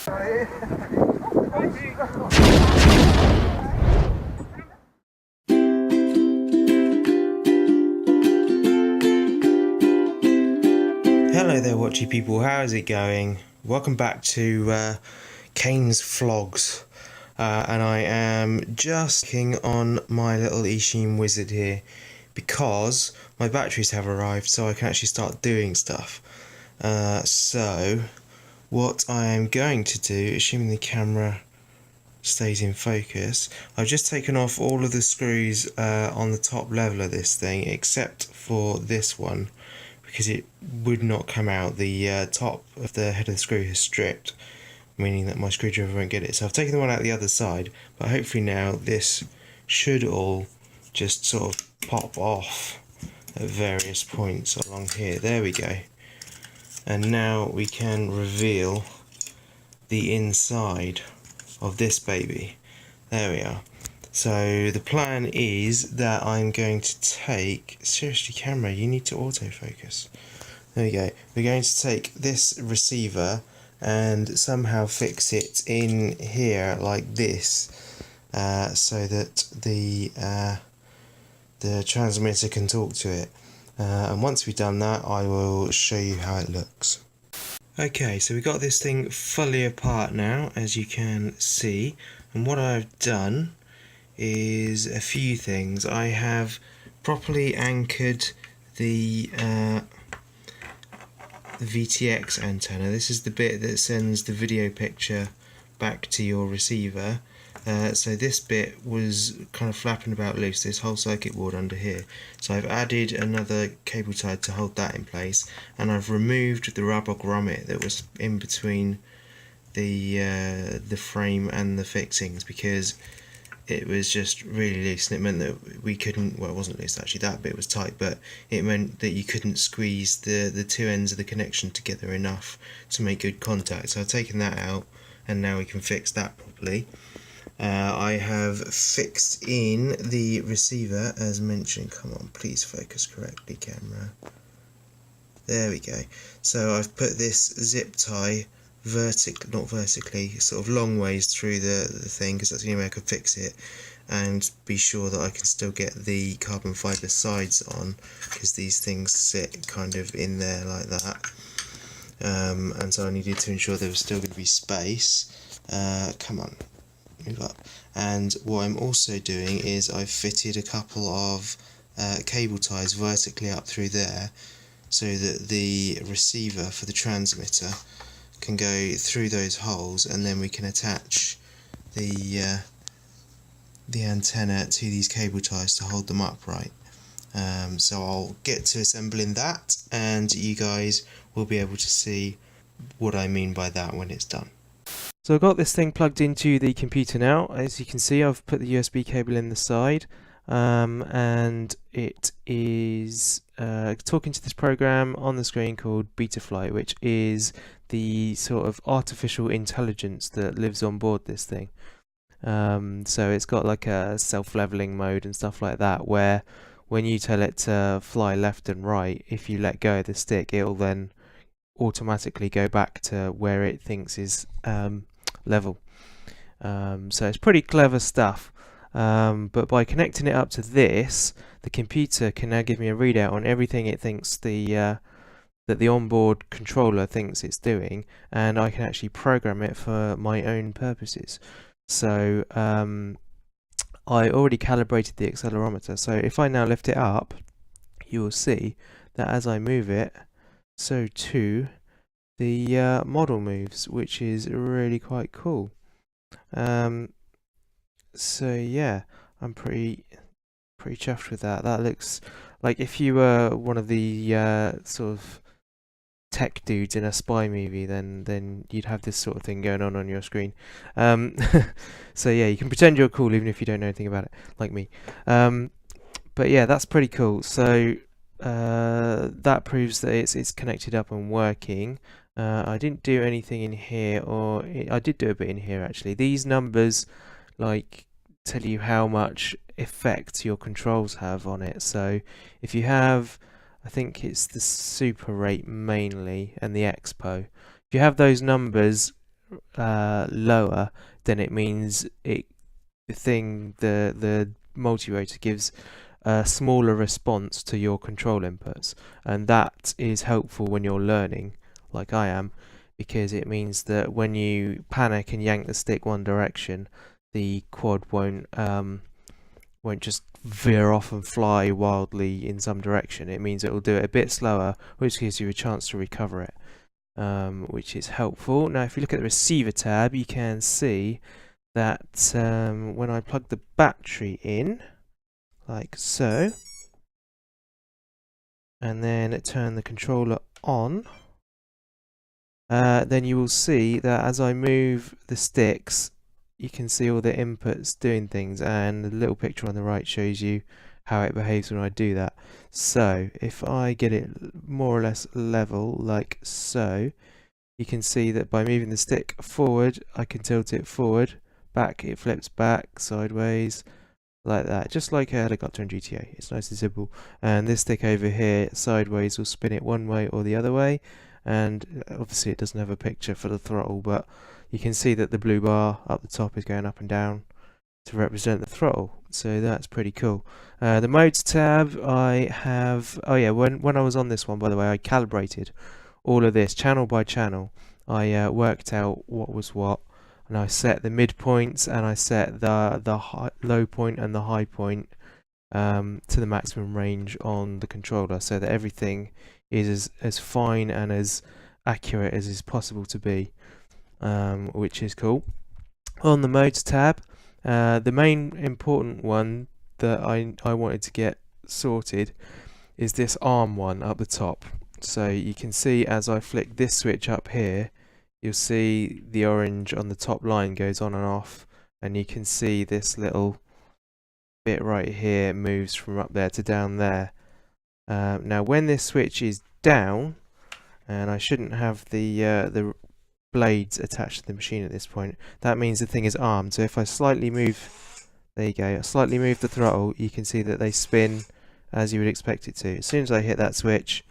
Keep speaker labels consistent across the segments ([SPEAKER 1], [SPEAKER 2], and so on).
[SPEAKER 1] Hello there, watchy people. How is it going? Welcome back to Kaine's Flogs, and I am just working on my little Ishin wizard here because my batteries have arrived, so I can actually start doing stuff. So what I am going to do, assuming the camera stays in focus, I've just taken off all of the screws on the top level of this thing except for this one, because it would not come out. The top of the head of the screw is stripped, meaning that my screwdriver won't get it. So I've taken the one out the other side, but hopefully now this should all just sort of pop off at various points along here. There we go. And now we can reveal the inside of this baby. There we are. So the plan is that I'm going to take, seriously camera, you need to autofocus. There we go. We're going to take this receiver and somehow fix it in here like this, so that the transmitter can talk to it. And once we've done that, I will show you how it looks. Okay, so we've got this thing fully apart now, as you can see. And what I've done is a few things. I have properly anchored the VTX antenna. This is the bit that sends the video picture back to your receiver. So this bit was kind of flapping about loose, this whole circuit board under here. So I've added another cable tie to hold that in place, and I've removed the rubber grommet that was in between the frame and the fixings, because it was just really loose, and it meant that we couldn't, well, it wasn't loose actually, that bit was tight, but it meant that you couldn't squeeze the two ends of the connection together enough to make good contact. So I've taken that out, and now we can fix that properly. I have fixed in the receiver as mentioned. Come on, please focus correctly, camera. There we go. So I've put this zip tie not vertically, sort of long ways through the thing, because that's the only way I could fix it, and be sure that I can still get the carbon fibre sides on, because these things sit kind of in there like that. And so I needed to ensure there was still going to be space. Come on, move up. And what I'm also doing is I've fitted a couple of cable ties vertically up through there, so that the receiver for the transmitter can go through those holes, and then we can attach the antenna to these cable ties to hold them upright. So I'll get to assembling that, and you guys will be able to see what I mean by that when it's done. So I've got this thing plugged into the computer now. As you can see, I've put the USB cable in the side, and it is talking to this program on the screen called Betaflight, which is the sort of artificial intelligence that lives on board this thing. So it's got like a self-leveling mode and stuff like that, where when you tell it to fly left and right, if you let go of the stick, it'll then automatically go back to where it thinks is level. So it's pretty clever stuff. But by connecting it up to this, the computer can now give me a readout on everything it thinks that the onboard controller thinks it's doing, and I can actually program it for my own purposes. So I already calibrated the accelerometer, so if I now lift it up, you will see that as I move it, so too the model moves, which is really quite cool. So yeah, I'm pretty chuffed with that. That looks like, if you were one of the sort of tech dudes in a spy movie, then you'd have this sort of thing going on your screen. So yeah, you can pretend you're cool even if you don't know anything about it, like me. But yeah, that's pretty cool. So that proves that it's connected up and working. I didn't do anything in here, or I did do a bit in here actually. These numbers like tell you how much effect your controls have on it. So if you have, I think it's the super rate mainly and the expo, if you have those numbers
[SPEAKER 2] lower, then it means the multi-rotor gives a smaller response to your control inputs, and that is helpful when you're learning, like I am, because it means that when you panic and yank the stick one direction, the quad won't just veer off and fly wildly in some direction. It means it will do it a bit slower, which gives you a chance to recover it, which is helpful. Now, if you look at the receiver tab, you can see that when I plug the battery in, like so, and then turn the controller on, then you will see that as I move the sticks, you can see all the inputs doing things, and the little picture on the right shows you how it behaves when I do that. So if I get it more or less level, like so, you can see that by moving the stick forward, I can tilt it forward, back, it flips back, sideways, like that, just like a helicopter in GTA. It's nice and simple. And this stick over here, sideways, will spin it one way or the other way, and obviously it doesn't have a picture for the throttle, but you can see that the blue bar up the top is going up and down to represent the throttle, so that's pretty cool. The modes tab, I have, oh yeah, when I was on this one, by the way, I calibrated all of this channel by channel. I worked out what was what, and I set the midpoints, and I set the low point and the high point to the maximum range on the controller, so that everything is as fine and as accurate as is possible to be, which is cool. On the modes tab, the main important one that I wanted to get sorted is this arm one up the top. So you can see as I flick this switch up here, you'll see the orange on the top line goes on and off, and you can see this little bit right here moves from up there to down there. Now when this switch is down, and I shouldn't have the blades attached to the machine at this point, that means the thing is armed. So if I slightly move, there you go, slightly move the throttle, you can see that they spin as you would expect it to. As soon as I hit that switch,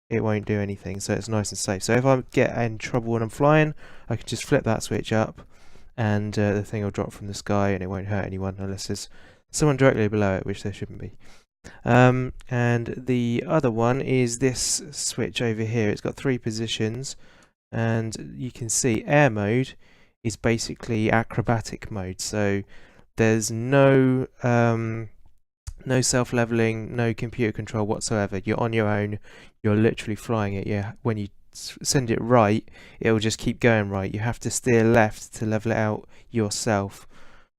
[SPEAKER 2] it won't do anything, so it's nice and safe. So if I get in trouble when I'm flying, I can just flip that switch up, and the thing will drop from the sky, and it won't hurt anyone unless there's someone directly below it, which there shouldn't be. And the other one is this switch over here. It's got 3 positions, and you can see air mode is basically acrobatic mode, so there's no self-leveling, no computer control whatsoever. You're on your own, you're literally flying it. Yeah, when you send it right, it will just keep going right. You have to steer left to level it out yourself.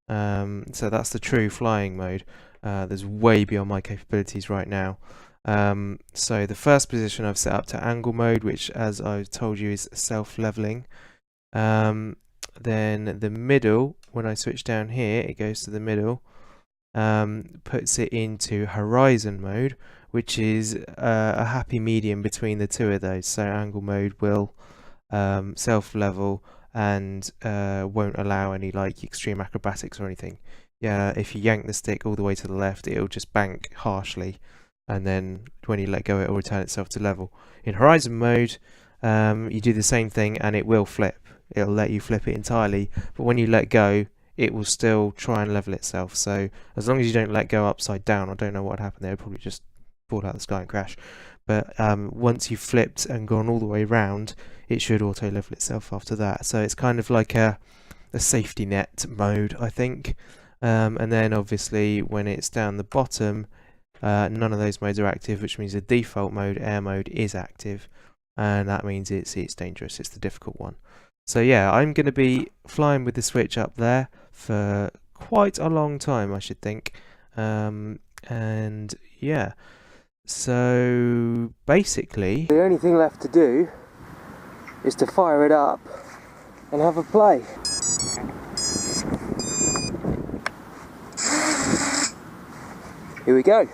[SPEAKER 2] So that's the true flying mode. That's way beyond my capabilities right now. So the first position I've set up to angle mode, which, as I've told you, is self-leveling. Then the middle, when I switch down here, it goes to the middle. Puts it into horizon mode, which is a happy medium between the two of those. So angle mode will self-level and won't allow any like extreme acrobatics or anything. Yeah, if you yank the stick all the way to the left, it'll just bank harshly, and then when you let go, it will return itself to level. In horizon mode, you do the same thing and it will flip. It'll let you flip it entirely, but when you let go, it will still try and level itself. So as long as you don't let go upside down, I don't know what would happen there, it'll probably just fall out of the sky and crash. But once you've flipped and gone all the way around, it should auto level itself after that. So it's kind of like a safety net mode, I think. And then obviously when it's down the bottom, none of those modes are active, which means the default mode, air mode, is active, and that means it's dangerous. It's the difficult one. So yeah, I'm going to be flying with the switch up there for quite a long time, I should think. And yeah, so basically the only thing left to do is to fire it up and have a play. Here we go.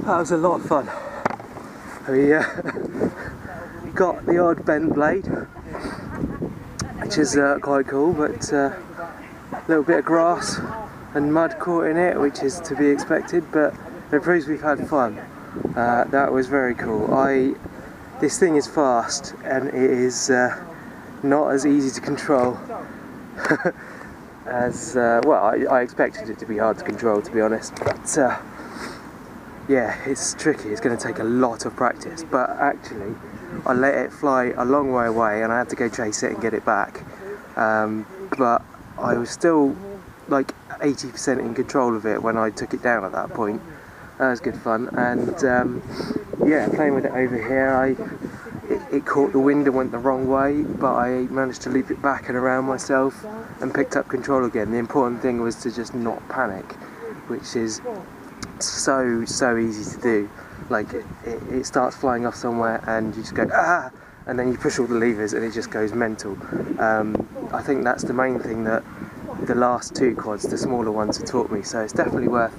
[SPEAKER 2] That was a lot of fun. We got the odd bent blade, which is quite cool, but a little bit of grass and mud caught in it, which is to be expected, but it proves we've had fun. That was very cool. This thing is fast and it is not as easy to control as, well, I expected it to be hard to control, to be honest, but yeah, it's tricky. It's going to take a lot of practice, but actually I let it fly a long way away and I had to go chase it and get it back, but I was still like 80% in control of it when I took it down at that point. That was good fun, and yeah, playing with it over here, it caught the wind and went the wrong way, but I managed to loop it back and around myself and picked up control again. The important thing was to just not panic, which is so easy to do. Like it starts flying off somewhere and you just go ah, and then you push all the levers and it just goes mental. I think that's the main thing that the last two quads, the smaller ones, have taught me, so it's definitely worth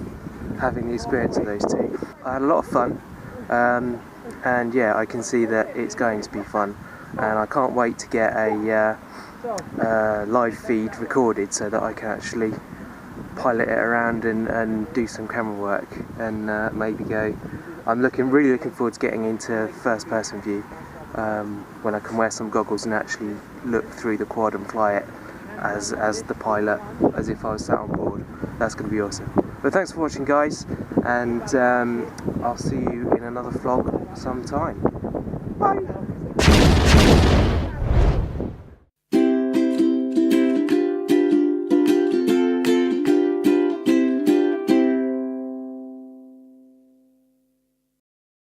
[SPEAKER 2] having the experience of those two. I had a lot of fun, and yeah, I can see that it's going to be fun, and I can't wait to get a live feed recorded so that I can actually pilot it around and do some camera work and maybe go. I'm really looking forward to getting into first person view when I can wear some goggles and actually look through the quad and fly it as the pilot, as if I was sat on board. That's going to be awesome. But thanks for watching, guys, and I'll see you in another vlog sometime. Bye!